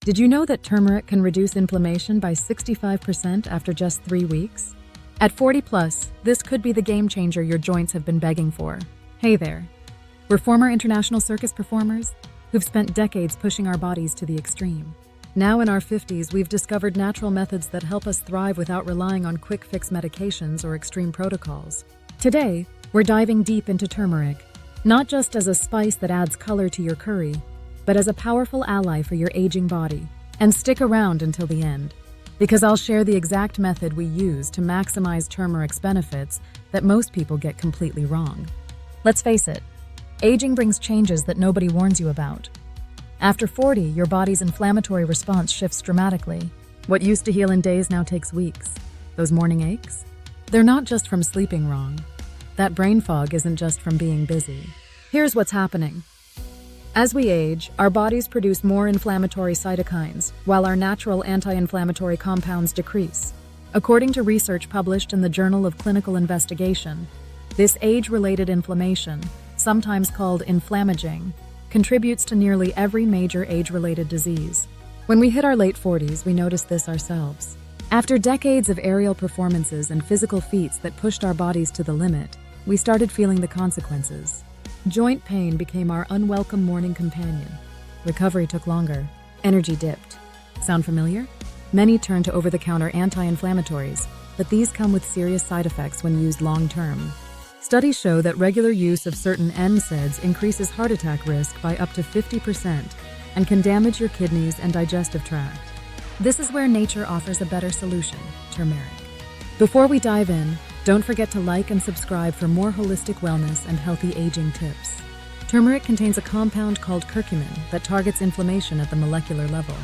Did you know that turmeric can reduce inflammation by 65% after just 3 weeks? At 40 plus, this could be the game changer your joints have been begging for. Hey there. We're former international circus performers who've spent decades pushing our bodies to the extreme. Now in our 50s, we've discovered natural methods that help us thrive without relying on quick-fix medications or extreme protocols. Today, we're diving deep into turmeric, not just as a spice that adds color to your curry, but as a powerful ally for your aging body. And stick around until the end, because I'll share the exact method we use to maximize turmeric's benefits that most people get completely wrong. Let's face it, aging brings changes that nobody warns you about. After 40, your body's inflammatory response shifts dramatically. What used to heal in days now takes weeks. Those morning aches? They're not just from sleeping wrong. That brain fog isn't just from being busy. Here's what's happening. As we age, our bodies produce more inflammatory cytokines, while our natural anti-inflammatory compounds decrease. According to research published in the Journal of Clinical Investigation, this age-related inflammation, sometimes called 𝐬𝐮𝐬𝐫𝐞, contributes to nearly every major age-related disease. When we hit our late 40s, we notice this ourselves. After decades of aerial performances and physical feats that pushed our bodies to the limit, we started feeling the consequences. Joint pain became our unwelcome morning companion. Recovery took longer. Energy dipped. Sound familiar? Many turn to over-the-counter anti-inflammatories, but these come with serious side effects when used long-term. Studies show that regular use of certain NSAIDs increases heart attack risk by up to 50% and can damage your kidneys and digestive tract. This is where nature offers a better solution: turmeric. Before we dive in, don't forget to like and subscribe for more holistic wellness and healthy aging tips. Turmeric contains a compound called curcumin that targets inflammation at the molecular level.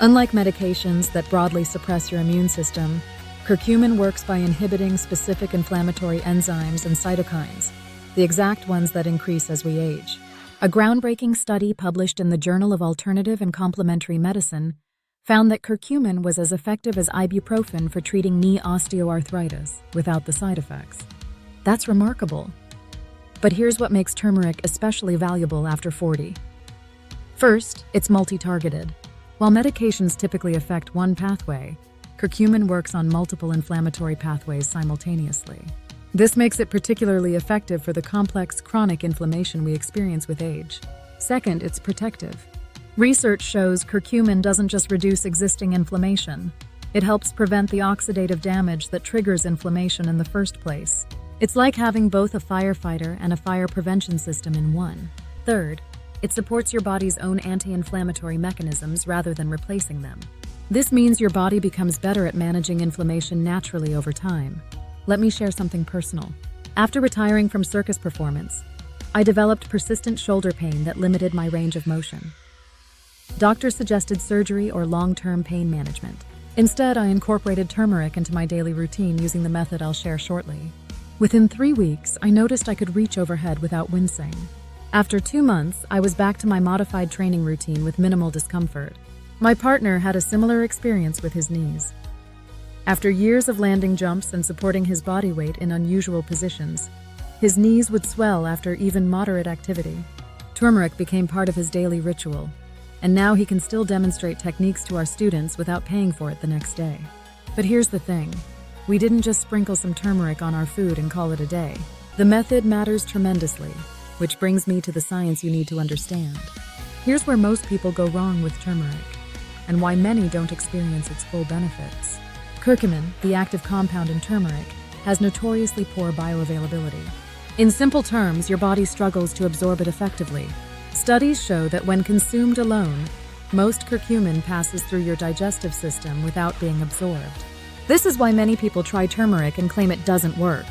Unlike medications that broadly suppress your immune system, curcumin works by inhibiting specific inflammatory enzymes and cytokines, the exact ones that increase as we age. A groundbreaking study published in the Journal of Alternative and Complementary Medicine found that curcumin was as effective as ibuprofen for treating knee osteoarthritis without the side effects. That's remarkable. But here's what makes turmeric especially valuable after 40. First, it's multi-targeted. While medications typically affect one pathway, curcumin works on multiple inflammatory pathways simultaneously. This makes it particularly effective for the complex chronic inflammation we experience with age. Second, it's protective. Research shows curcumin doesn't just reduce existing inflammation. It helps prevent the oxidative damage that triggers inflammation in the first place. It's like having both a firefighter and a fire prevention system in one. Third, it supports your body's own anti-inflammatory mechanisms rather than replacing them. This means your body becomes better at managing inflammation naturally over time. Let me share something personal. After retiring from circus performance, I developed persistent shoulder pain that limited my range of motion. Doctors suggested surgery or long-term pain management. Instead, I incorporated turmeric into my daily routine using the method I'll share shortly. Within 3 weeks, I noticed I could reach overhead without wincing. After 2 months, I was back to my modified training routine with minimal discomfort. My partner had a similar experience with his knees. After years of landing jumps and supporting his body weight in unusual positions, his knees would swell after even moderate activity. Turmeric became part of his daily ritual, and now he can still demonstrate techniques to our students without paying for it the next day. But here's the thing. We didn't just sprinkle some turmeric on our food and call it a day. The method matters tremendously, which brings me to the science you need to understand. Here's where most people go wrong with turmeric, and why many don't experience its full benefits. Curcumin, the active compound in turmeric, has notoriously poor bioavailability. In simple terms, your body struggles to absorb it effectively. Studies show that when consumed alone, most curcumin passes through your digestive system without being absorbed. This is why many people try turmeric and claim it doesn't work.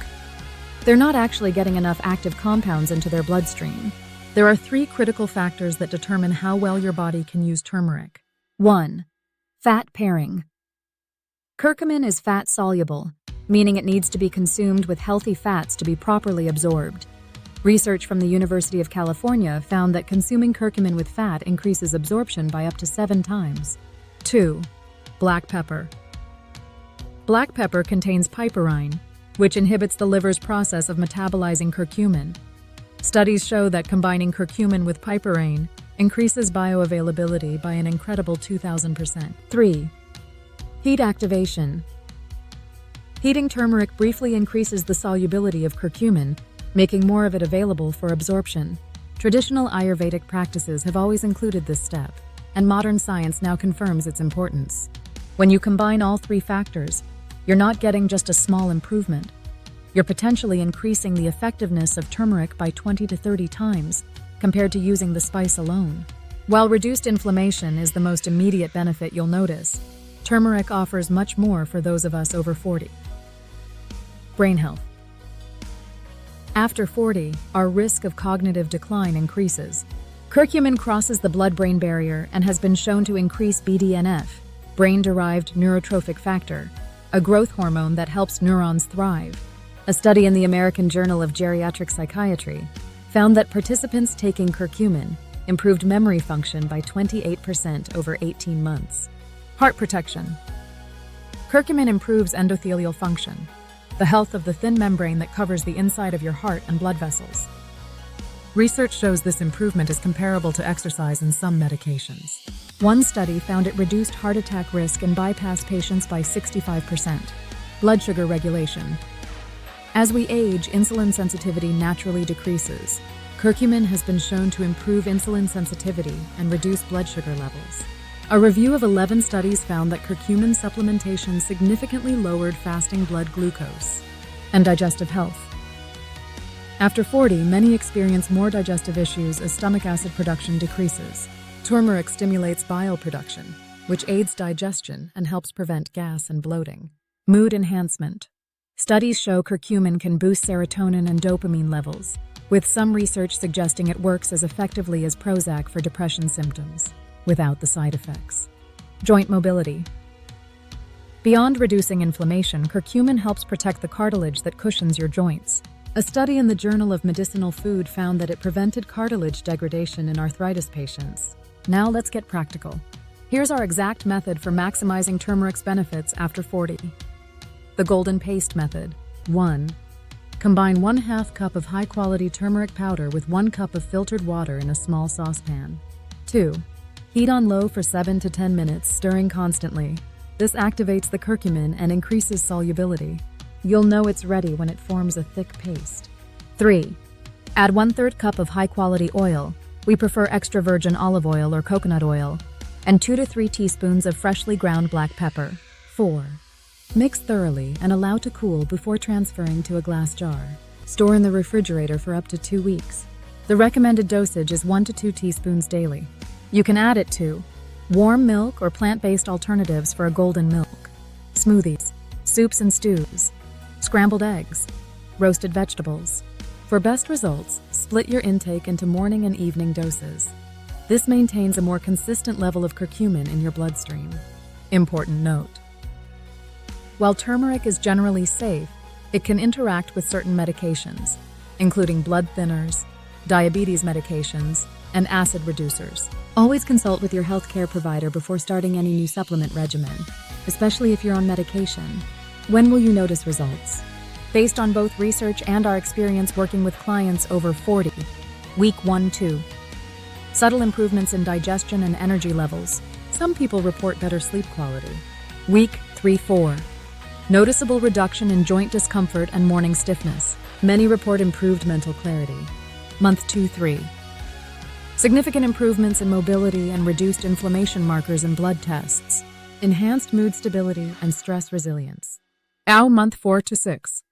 They're not actually getting enough active compounds into their bloodstream. There are 3 critical factors that determine how well your body can use turmeric. 1. Fat pairing. Curcumin is fat-soluble, meaning it needs to be consumed with healthy fats to be properly absorbed. Research from the University of California found that consuming curcumin with fat increases absorption by up to 7 times. 2. Black pepper. Black pepper contains piperine, which inhibits the liver's process of metabolizing curcumin. Studies show that combining curcumin with piperine increases bioavailability by an incredible 2,000%. 3. Heat activation. Heating turmeric briefly increases the solubility of curcumin, making more of it available for absorption. Traditional Ayurvedic practices have always included this step, and modern science now confirms its importance. When you combine all three factors, you're not getting just a small improvement. You're potentially increasing the effectiveness of turmeric by 20 to 30 times compared to using the spice alone. While reduced inflammation is the most immediate benefit you'll notice, turmeric offers much more for those of us over 40. Brain health. After 40, our risk of cognitive decline increases. Curcumin crosses the blood-brain barrier and has been shown to increase BDNF, brain-derived neurotrophic factor, a growth hormone that helps neurons thrive. A study in the American Journal of Geriatric Psychiatry found that participants taking curcumin improved memory function by 28% over 18 months. Heart protection. Curcumin improves endothelial function, the health of the thin membrane that covers the inside of your heart and blood vessels. Research shows this improvement is comparable to exercise in some medications. One study found it reduced heart attack risk in bypass patients by 65%. Blood sugar regulation. As we age, insulin sensitivity naturally decreases. Curcumin has been shown to improve insulin sensitivity and reduce blood sugar levels. A review of 11 studies found that curcumin supplementation significantly lowered fasting blood glucose. And digestive health. After 40, many experience more digestive issues as stomach acid production decreases. Turmeric stimulates bile production, which aids digestion and helps prevent gas and bloating. Mood enhancement. Studies show curcumin can boost serotonin and dopamine levels, with some research suggesting it works as effectively as Prozac for depression symptoms, without the side effects. Joint mobility. Beyond reducing inflammation, curcumin helps protect the cartilage that cushions your joints. A study in the Journal of Medicinal Food found that it prevented cartilage degradation in arthritis patients. Now let's get practical. Here's our exact method for maximizing turmeric's benefits after 40. The golden paste method. 1. Combine 1/2 cup of high-quality turmeric powder with 1 cup of filtered water in a small saucepan. 2. Heat on low for 7 to 10 minutes, stirring constantly. This activates the curcumin and increases solubility. You'll know it's ready when it forms a thick paste. 3. Add 1/3 cup of high-quality oil. We prefer extra virgin olive oil or coconut oil, and 2 to 3 teaspoons of freshly ground black pepper. 4. Mix thoroughly and allow to cool before transferring to a glass jar. Store in the refrigerator for up to 2 weeks. The recommended dosage is 1 to 2 teaspoons daily. You can add it to warm milk or plant-based alternatives for a golden milk, smoothies, soups and stews, scrambled eggs, roasted vegetables. For best results, split your intake into morning and evening doses. This maintains a more consistent level of curcumin in your bloodstream. Important note. While turmeric is generally safe, it can interact with certain medications, including blood thinners, diabetes medications, and acid reducers. Always consult with your healthcare provider before starting any new supplement regimen, especially if you're on medication. When will you notice results? Based on both research and our experience working with clients over 40, week 1-2. Subtle improvements in digestion and energy levels. Some people report better sleep quality. Week 3-4. Noticeable reduction in joint discomfort and morning stiffness. Many report improved mental clarity. Month 2-3. Significant improvements in mobility and reduced inflammation markers in blood tests. Enhanced mood stability and stress resilience. Month 4-6.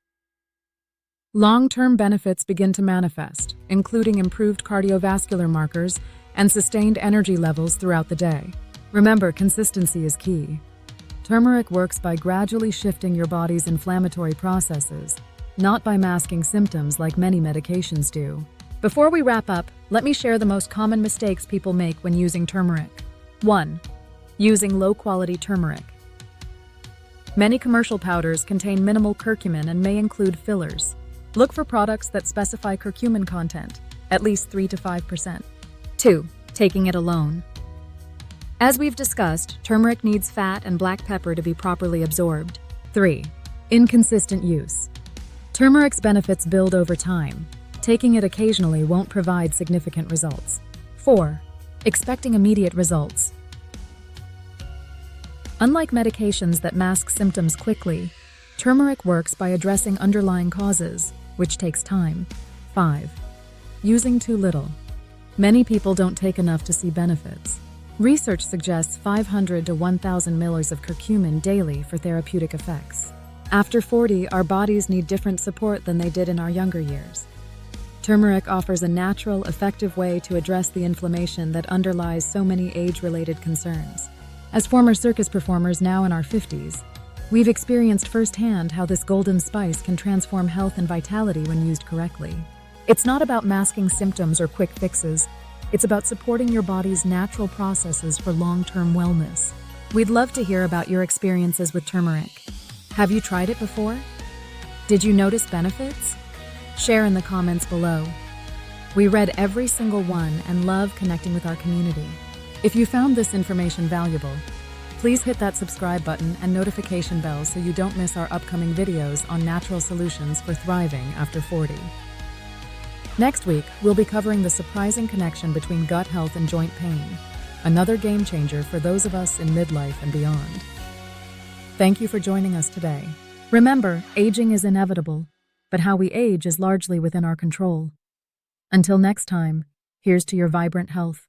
Long-term benefits begin to manifest, including improved cardiovascular markers and sustained energy levels throughout the day. Remember, consistency is key. Turmeric works by gradually shifting your body's inflammatory processes, not by masking symptoms like many medications do. Before we wrap up, let me share the most common mistakes people make when using turmeric. 1. Using low-quality turmeric. Many commercial powders contain minimal curcumin and may include fillers. Look for products that specify curcumin content, at least 3 to 5%. 2. Taking it alone. As we've discussed, turmeric needs fat and black pepper to be properly absorbed. 3. Inconsistent use. Turmeric's benefits build over time. Taking it occasionally won't provide significant results. 4. expecting immediate results. Unlike medications that mask symptoms quickly, turmeric works by addressing underlying causes, which takes time. 5. Using too little. Many people don't take enough to see benefits. Research suggests 500 to 1,000 milliliters of curcumin daily for therapeutic effects. After 40, our bodies need different support than they did in our younger years. Turmeric offers a natural, effective way to address the inflammation that underlies so many age-related concerns. As former circus performers now in our 50s, we've experienced firsthand how this golden spice can transform health and vitality when used correctly. It's not about masking symptoms or quick fixes. It's about supporting your body's natural processes for long-term wellness. We'd love to hear about your experiences with turmeric. Have you tried it before? Did you notice benefits? Share in the comments below. We read every single one and love connecting with our community. If you found this information valuable, please hit that subscribe button and notification bell so you don't miss our upcoming videos on natural solutions for thriving after 40. Next week, we'll be covering the surprising connection between gut health and joint pain, another game changer for those of us in midlife and beyond. Thank you for joining us today. Remember, aging is inevitable, but how we age is largely within our control. Until next time, here's to your vibrant health.